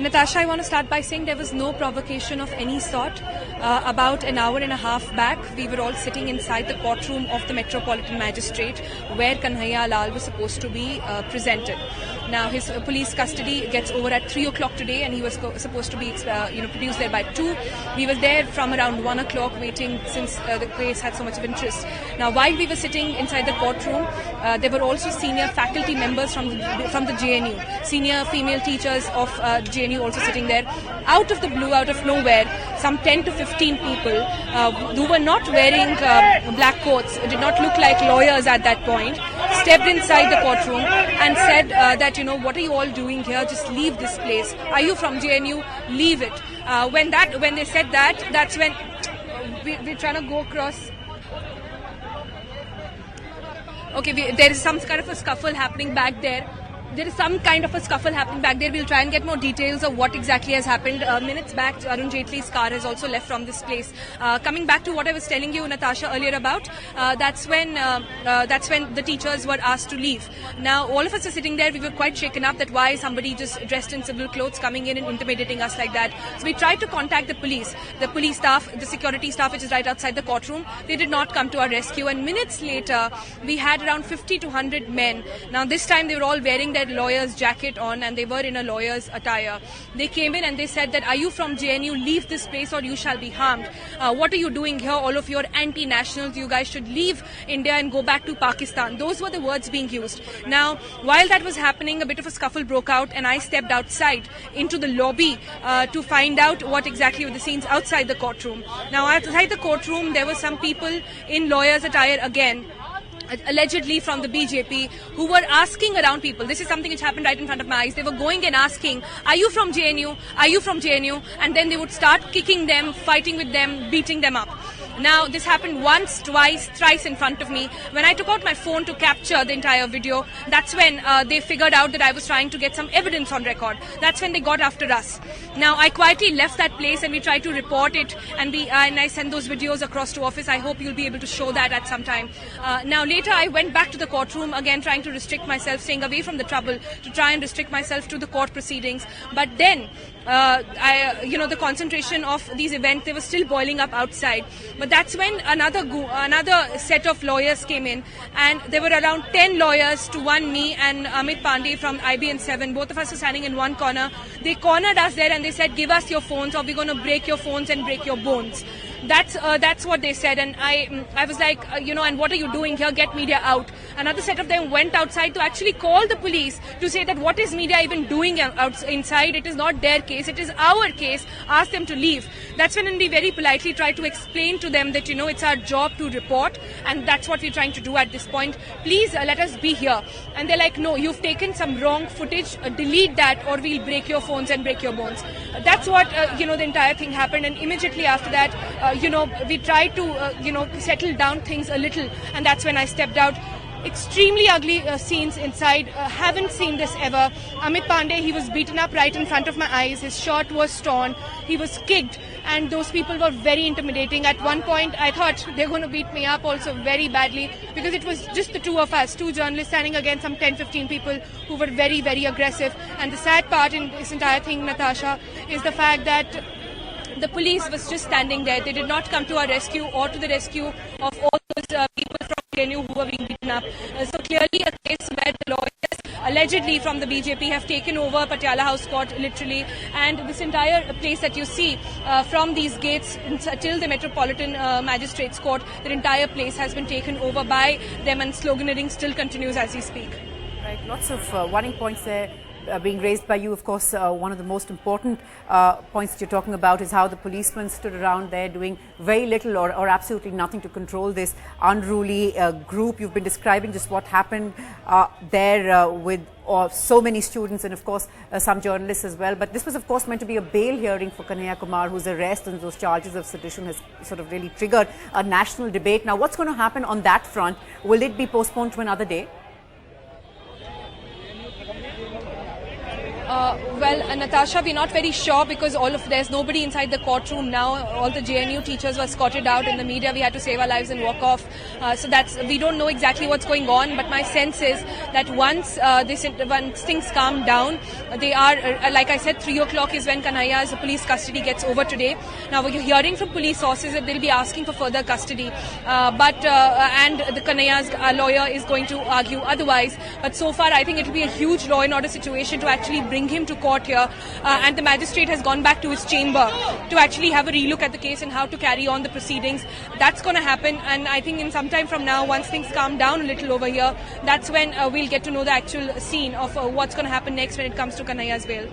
Natasha, I want to start by saying there was no provocation of any sort. About an hour and a half back, we were all sitting inside the courtroom of the Metropolitan Magistrate where Kanhaiya Lal was supposed to be presented. Now, his police custody gets over at 3 o'clock today, and he was supposed to be produced there by 2. We were there from around 1 o'clock waiting since the case had so much of interest. Now, while we were sitting inside the courtroom, there were also senior faculty members from the JNU, senior female teachers of JNU also sitting there. Out of the blue, out of nowhere, some 10 to 15 people who were not wearing black coats, did not look like lawyers at that point, stepped inside the courtroom and said that, what are you all doing here? Just leave this place. Are you from JNU? Leave it. When they said that, that's when we're trying to go across. Okay, there is some kind of a scuffle happening back there. We'll try and get more details of what exactly has happened. Minutes back, Arun Jaitley's car has also left from this place. Coming back to what I was telling you, Natasha, earlier about, that's when the teachers were asked to leave. Now, all of us are sitting there. We were quite shaken up that why somebody just dressed in civil clothes coming in and intimidating us like that. So we tried to contact the police staff, the security staff, which is right outside the courtroom. They did not come to our rescue. And minutes later, we had around 50 to 100 men. Now, this time they were all wearing their lawyer's jacket on, and they were in a lawyer's attire. They came in and they said that, are you from JNU? Leave this place or you shall be harmed. What are you doing here? All of your anti-nationals, you guys should leave India and go back to Pakistan. Those were the words being used. Now, while that was happening, a bit of a scuffle broke out, and I stepped outside into the lobby to find out what exactly were the scenes outside the courtroom. Now, outside the courtroom, there were some people in lawyer's attire again, allegedly from the BJP, who were asking around people. This is something which happened right in front of my eyes. They were going and asking, are you from JNU? Are you from JNU? And then they would start kicking them, fighting with them, beating them up. Now, this happened once, twice, thrice in front of me. When I took out my phone to capture the entire video, that's when they figured out that I was trying to get some evidence on record. That's when they got after us. Now, I quietly left that place and we tried to report it, and I sent those videos across to office. I hope you'll be able to show that at some time. Now, later I went back to the courtroom, again trying to restrict myself, staying away from the trouble, to try and restrict myself to the court proceedings. But then, the concentration of these events, they were still boiling up outside. But that's when another set of lawyers came in, and there were around 10 lawyers to one me and Amit Pandey from IBN7. Both of us were standing in one corner. They cornered us there and they said, give us your phones or we're going to break your phones and break your bones. That's what they said, and I was like, and what are you doing here? Get media out. Another set of them went outside to actually call the police to say that what is media even doing inside? It is not their case, it is our case. Ask them to leave. That's when we very politely tried to explain to them that it's our job to report, and that's what we're trying to do at this point. Please let us be here. And they're like, no, you've taken some wrong footage. Delete that, or we'll break your phones and break your bones. That's what the entire thing happened. And immediately after that, we tried to, settle down things a little, and that's when I stepped out. Extremely ugly scenes inside. Haven't seen this ever. Amit Pandey, he was beaten up right in front of my eyes. His shirt was torn. He was kicked, and those people were very intimidating. At one point, I thought they're going to beat me up also very badly, because it was just the two of us, two journalists standing against some 10-15 people who were very, very aggressive. And the sad part in this entire thing, Natasha, is the fact that the police was just standing there. They did not come to our rescue or to the rescue of all those people from JNU who were being beaten up. So clearly a case where the lawyers allegedly from the BJP have taken over Patiala House Court literally, and this entire place that you see from these gates till the Metropolitan Magistrates Court, the entire place has been taken over by them, and sloganeering still continues as we speak. Right, lots of warning points there. Being raised by you, of course. One of the most important points that you're talking about is how the policemen stood around there doing very little or absolutely nothing to control this unruly group. You've been describing just what happened there with so many students and, of course, some journalists as well. But this was, of course, meant to be a bail hearing for Kanhaiya Kumar, whose arrest and those charges of sedition has sort of really triggered a national debate. Now, what's going to happen on that front? Will it be postponed to another day? Natasha, we're not very sure because there's nobody inside the courtroom now. All the JNU teachers were escorted out. In the media, we had to save our lives and walk off. We don't know exactly what's going on. But my sense is that once things calm down, they are, like I said, 3 o'clock is when Kanhaiya's police custody gets over today. Now we're hearing from police sources that they'll be asking for further custody, and the Kanhaiya's lawyer is going to argue otherwise. But so far, I think it will be a huge law and order situation to actually bring him to court here, and the magistrate has gone back to his chamber to actually have a relook at the case and how to carry on the proceedings. That's going to happen, and I think in some time from now, once things calm down a little over here, that's when we'll get to know the actual scene of what's going to happen next when it comes to Kanhaiya's bail.